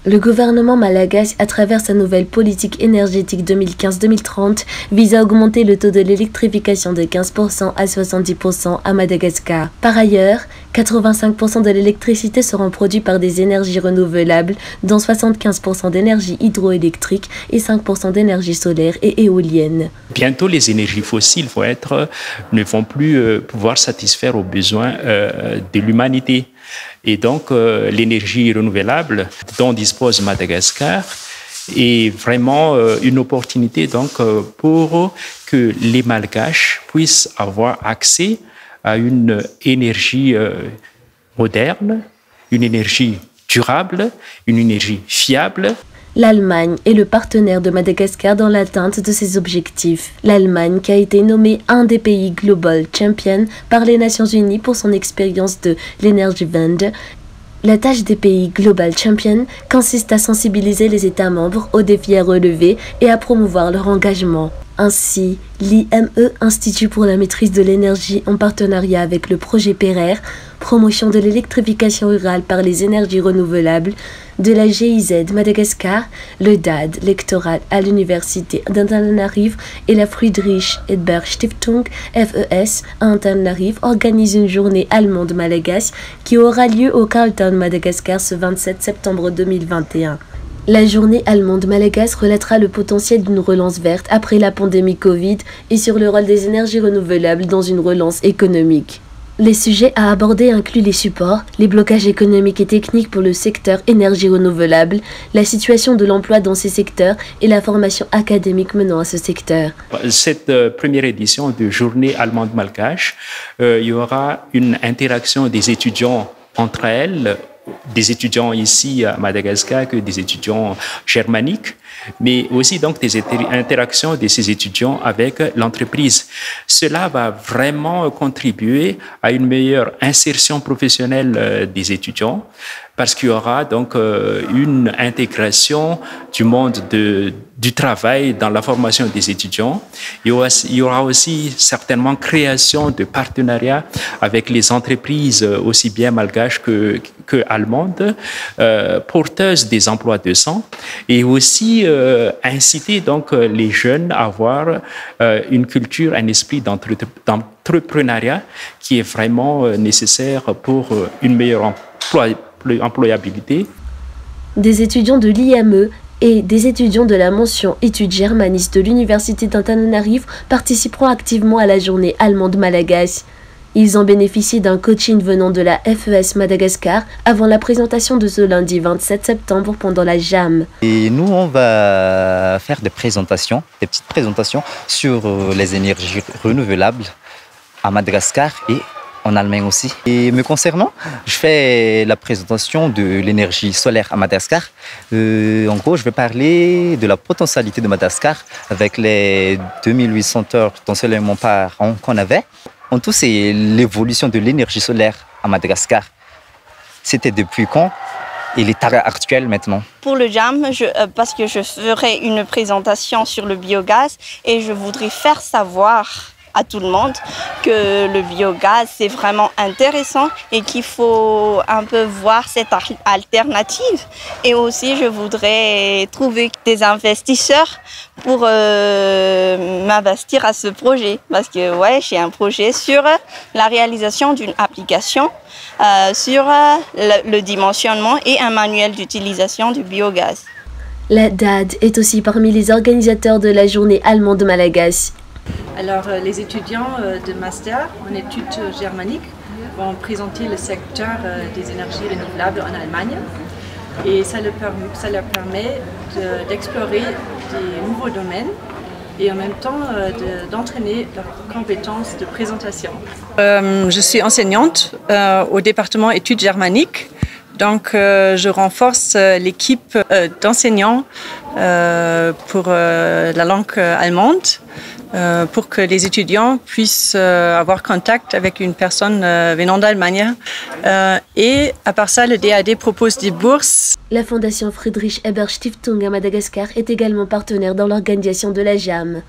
Le gouvernement malagasy, à travers sa nouvelle politique énergétique 2015-2030, vise à augmenter le taux de l'électrification de 15% à 70% à Madagascar. Par ailleurs, 85% de l'électricité seront produits par des énergies renouvelables, dont 75% d'énergie hydroélectrique et 5% d'énergie solaire et éolienne. Bientôt, les énergies fossiles ne vont plus pouvoir satisfaire aux besoins de l'humanité. Et donc, l'énergie renouvelable dont dispose Madagascar est vraiment une opportunité pour que les Malgaches puissent avoir accès à une énergie moderne, une énergie durable, une énergie fiable. L'Allemagne est le partenaire de Madagascar dans l'atteinte de ses objectifs. L'Allemagne qui a été nommée un des pays Global Champion par les Nations Unies pour son expérience de l'Energiewende. La tâche des pays Global Champion consiste à sensibiliser les États membres aux défis à relever et à promouvoir leur engagement. Ainsi, l'IME, Institut pour la maîtrise de l'énergie en partenariat avec le projet PERER, promotion de l'électrification rurale par les énergies renouvelables, de la GIZ Madagascar, le DAD, lectoral à l'université d'Antananarive et la Friedrich Ebert Stiftung, FES, à Antananarive, organisent une journée allemande malagasy qui aura lieu au Carlton, Madagascar, ce 27 septembre 2021. La journée allemande malagasy relatera le potentiel d'une relance verte après la pandémie Covid et sur le rôle des énergies renouvelables dans une relance économique. Les sujets à aborder incluent les supports, les blocages économiques et techniques pour le secteur énergie renouvelable, la situation de l'emploi dans ces secteurs et la formation académique menant à ce secteur. Cette première édition de Journée allemande malgache, il y aura une interaction des étudiants entre elles, des étudiants ici à Madagascar que des étudiants germaniques, mais aussi donc des interactions de ces étudiants avec l'entreprise. Cela va vraiment contribuer à une meilleure insertion professionnelle des étudiants parce qu'il y aura donc une intégration du monde du travail dans la formation des étudiants. Il y aura aussi certainement création de partenariats avec les entreprises aussi bien malgaches que allemandes, porteuses des emplois décents, et aussi inciter donc les jeunes à avoir une culture, un esprit d'entrepreneuriat qui est vraiment nécessaire pour une meilleure employabilité. Des étudiants de l'IME et des étudiants de la mention études germanistes de l'université d'Antananarive participeront activement à la journée allemande malagasy. Ils ont bénéficié d'un coaching venant de la FES Madagascar avant la présentation de ce lundi 27 septembre pendant la JAM. Et nous, on va faire des petites présentations sur les énergies renouvelables à Madagascar et en Allemagne aussi. Et me concernant, je fais la présentation de l'énergie solaire à Madagascar. En gros, je vais parler de la potentialité de Madagascar avec les 2800 heures d'ensoleillement par an qu'on avait. En tout, c'est l'évolution de l'énergie solaire à Madagascar. C'était depuis quand et l'état actuel maintenant? Pour le JAM, parce que je ferai une présentation sur le biogaz et je voudrais faire savoir à tout le monde que le biogaz c'est vraiment intéressant et qu'il faut un peu voir cette alternative. Et aussi je voudrais trouver des investisseurs pour m'investir à ce projet parce que j'ai un projet sur la réalisation d'une application sur le dimensionnement et un manuel d'utilisation du biogaz. La DAD est aussi parmi les organisateurs de la journée allemande malagasy. Alors, les étudiants de master en études germaniques vont présenter le secteur des énergies renouvelables en Allemagne et ça leur permet d'explorer des nouveaux domaines et en même temps d'entraîner leurs compétences de présentation. Je suis enseignante au département études germaniques. Donc, je renforce l'équipe d'enseignants pour la langue allemande pour que les étudiants puissent avoir contact avec une personne venant d'Allemagne. Et à part ça, le DAD propose des bourses. La Fondation Friedrich Ebert Stiftung à Madagascar est également partenaire dans l'organisation de la JAM.